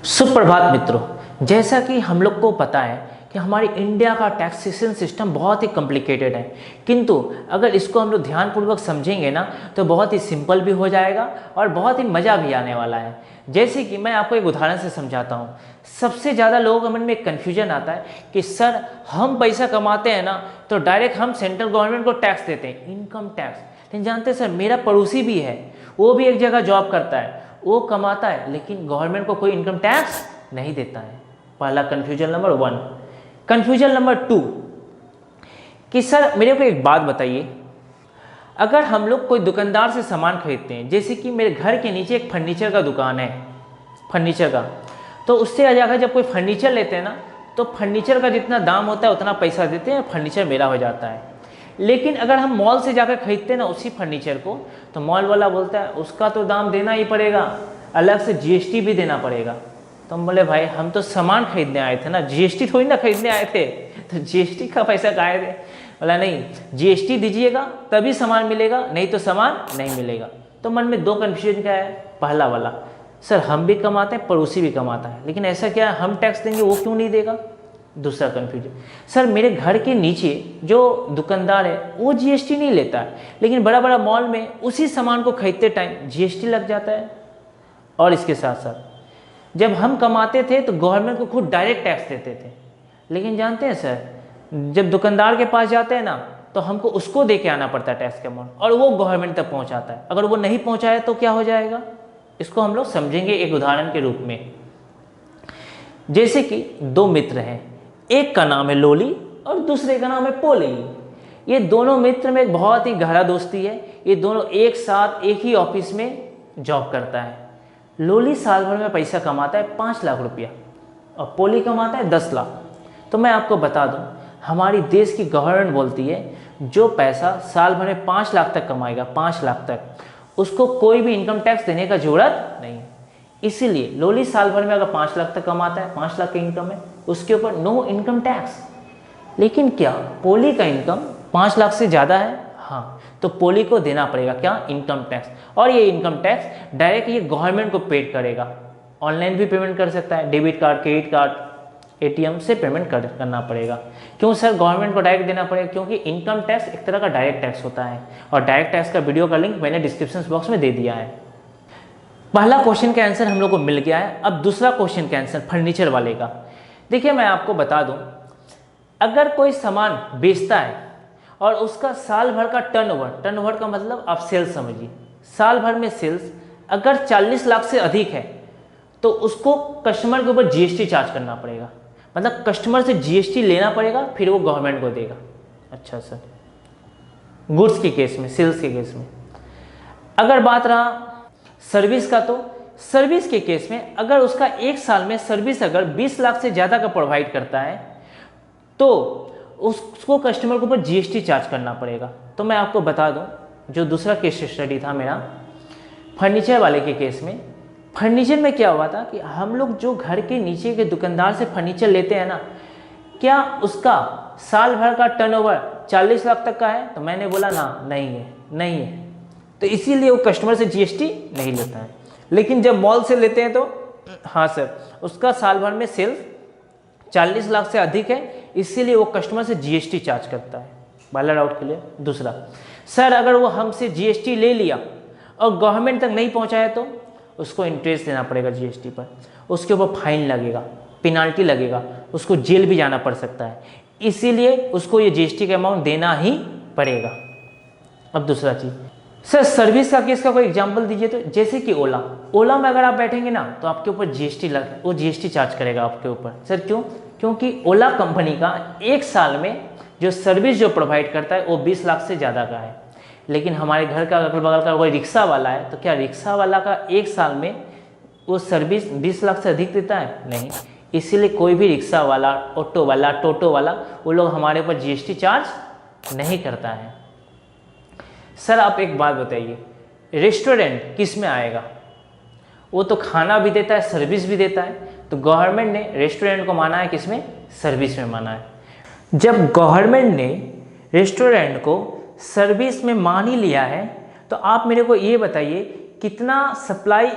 सुप्रभात मित्रों। जैसा कि हम लोग को पता है कि हमारी इंडिया का टैक्सेशन सिस्टम बहुत ही कॉम्प्लिकेटेड है, किंतु अगर इसको हम लोग ध्यानपूर्वक समझेंगे ना तो बहुत ही सिंपल भी हो जाएगा और बहुत ही मज़ा भी आने वाला है। जैसे कि मैं आपको एक उदाहरण से समझाता हूँ। सबसे ज़्यादा लोगों के मन में एक कन्फ्यूजन आता है कि सर हम पैसा कमाते हैं ना तो डायरेक्ट हम सेंट्रल गवर्नमेंट को टैक्स देते हैं, इनकम टैक्स। लेकिन जानते हैं सर, मेरा पड़ोसी भी है, वो भी एक जगह जॉब करता है, वो कमाता है, लेकिन गवर्नमेंट को कोई इनकम टैक्स नहीं देता है। पहला कन्फ्यूजन नंबर 1। कन्फ्यूजन नंबर 2 कि सर मेरे को एक बात बताइए, अगर हम लोग कोई दुकानदार से सामान खरीदते हैं, जैसे कि मेरे घर के नीचे एक फर्नीचर का दुकान है, फर्नीचर का, तो उससे जाकर जब कोई फर्नीचर लेते हैं ना तो फर्नीचर का जितना दाम होता है उतना पैसा देते हैं, फर्नीचर मेरा हो जाता है। लेकिन अगर हम मॉल से जाकर खरीदते हैं ना उसी फर्नीचर को, तो मॉल वाला बोलता है उसका तो दाम देना ही पड़ेगा, अलग से जीएसटी भी देना पड़ेगा। तो हम बोले भाई हम तो सामान खरीदने आए थे ना, जीएसटी थोड़ी ना खरीदने आए थे, तो जीएसटी का पैसा कहाँ थे? बोला नहीं, जीएसटी दीजिएगा तभी सामान मिलेगा, नहीं तो सामान नहीं मिलेगा। तो मन में 2 कन्फ्यूजन क्या है। पहला वाला, सर हम भी कमाते हैं, पड़ोसी भी कमाता है, लेकिन ऐसा क्या है हम टैक्स देंगे वो क्यों नहीं देगा? दूसरा कन्फ्यूजन, सर मेरे घर के नीचे जो दुकानदार है वो जीएसटी नहीं लेता है, लेकिन बड़ा बड़ा मॉल में उसी सामान को खरीदते टाइम जीएसटी लग जाता है। और इसके साथ साथ जब हम कमाते थे तो गवर्नमेंट को खुद डायरेक्ट टैक्स देते थे, लेकिन जानते हैं सर जब दुकानदार के पास जाते हैं ना तो हमको उसको दे के आना पड़ता है टैक्स का अमाउंट, और वो गवर्नमेंट तक पहुँचाता है। अगर वो नहीं पहुँचाए तो क्या हो जाएगा, इसको हम लोग समझेंगे एक उदाहरण के रूप में। जैसे कि 2 मित्र हैं, एक का नाम है लोली और दूसरे का नाम है पोली। ये दोनों मित्र में एक बहुत ही गहरा दोस्ती है, ये दोनों एक साथ एक ही ऑफिस में जॉब करता है। लोली साल भर में पैसा कमाता है 5 लाख रुपया और पोली कमाता है 10 लाख। तो मैं आपको बता दूं, हमारी देश की गवर्नमेंट बोलती है जो पैसा साल भर में 5 लाख तक कमाएगा, 5 लाख तक, उसको कोई भी इनकम टैक्स देने का जरूरत नहीं। इसीलिए लोली साल भर में अगर 5 लाख तक कमाता है, 5 लाख की इनकम है, उसके ऊपर नो इनकम टैक्स। लेकिन क्या पोली का इनकम 5 लाख से ज़्यादा है? हाँ, तो पोली को देना पड़ेगा क्या, इनकम टैक्स। और ये इनकम टैक्स डायरेक्ट ये गवर्नमेंट को पेड करेगा। ऑनलाइन भी पेमेंट कर सकता है, debit card, credit card, ATM से पेमेंट करना पड़ेगा। क्यों सर गवर्नमेंट को डायरेक्ट देना पड़ेगा? क्योंकि इनकम टैक्स एक तरह का डायरेक्ट टैक्स होता है, और डायरेक्ट टैक्स का वीडियो का लिंक मैंने डिस्क्रिप्शन बॉक्स में दे दिया है। पहला क्वेश्चन का आंसर हम लोग को मिल गया है। अब दूसरा क्वेश्चन का आंसर फर्नीचर वाले का। देखिए मैं आपको बता दूं, अगर कोई सामान बेचता है और उसका साल भर का टर्नओवर का मतलब आप सेल्स समझिए, साल भर में सेल्स अगर 40 लाख से अधिक है तो उसको कस्टमर के ऊपर जीएसटी चार्ज करना पड़ेगा, मतलब कस्टमर से जीएसटी लेना पड़ेगा, फिर वो गवर्नमेंट को देगा। अच्छा सर, गुड्स के केस में, सेल्स के केस में। अगर बात रहा सर्विस का, तो सर्विस के केस में अगर उसका एक साल में सर्विस अगर 20 लाख से ज़्यादा का प्रोवाइड करता है तो उसको कस्टमर के ऊपर जीएसटी चार्ज करना पड़ेगा। तो मैं आपको बता दूं, जो दूसरा केस स्टडी था मेरा फर्नीचर वाले के केस में, फर्नीचर में क्या हुआ था कि हम लोग जो घर के नीचे के दुकानदार से फर्नीचर लेते हैं ना, क्या उसका साल भर का टर्नओवर 40 लाख तक का है? तो मैंने बोला ना, नहीं है, तो इसीलिए वो कस्टमर से जीएसटी नहीं लेता है। लेकिन जब मॉल से लेते हैं तो हाँ सर, उसका साल भर में सेल्स 40 लाख से अधिक है, इसीलिए वो कस्टमर से जीएसटी चार्ज करता है। पहला डाउट क्लियर। दूसरा, सर अगर वो हमसे जीएसटी ले लिया और गवर्नमेंट तक नहीं पहुंचाया तो उसको इंटरेस्ट देना पड़ेगा जीएसटी पर, उसके ऊपर फाइन लगेगा, पेनाल्टी लगेगा, उसको जेल भी जाना पड़ सकता है, इसीलिए उसको ये जीएसटी का अमाउंट देना ही पड़ेगा। अब दूसरा चीज़, सर सर्विस का केस का कोई एग्जांपल दीजिए। तो जैसे कि ओला में अगर आप बैठेंगे ना तो आपके ऊपर वो जीएसटी चार्ज करेगा आपके ऊपर। सर क्यों? क्योंकि ओला कंपनी का एक साल में जो सर्विस जो प्रोवाइड करता है वो 20 लाख से ज़्यादा का है। लेकिन हमारे घर का अगल बगल का कोई रिक्शा वाला है, तो क्या रिक्शा वाला का एक साल में वो सर्विस 20 लाख से अधिक देता है? नहीं। इसीलिए कोई भी रिक्शा वाला, ऑटो वाला, टोटो वाला, वो लोग हमारे ऊपर जीएसटी चार्ज नहीं करता है। सर आप एक बात बताइए, रेस्टोरेंट किस में आएगा? वो तो खाना भी देता है, सर्विस भी देता है, तो गवर्नमेंट ने रेस्टोरेंट को माना है किस में? सर्विस में माना है। जब गवर्नमेंट ने रेस्टोरेंट को सर्विस में मान ही लिया है तो आप मेरे को ये बताइए कितना सप्लाई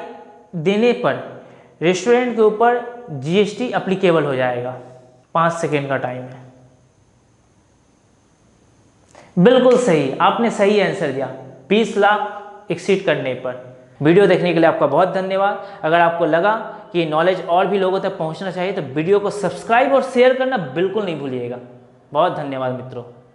देने पर रेस्टोरेंट के ऊपर जीएसटी अप्लीकेबल हो जाएगा। 5 सेकेंड का टाइम है। बिल्कुल सही, आपने सही आंसर दिया, 20 लाख एक्सीड करने पर। वीडियो देखने के लिए आपका बहुत धन्यवाद। अगर आपको लगा कि नॉलेज और भी लोगों तक पहुंचना चाहिए तो वीडियो को सब्सक्राइब और शेयर करना बिल्कुल नहीं भूलिएगा। बहुत धन्यवाद मित्रों।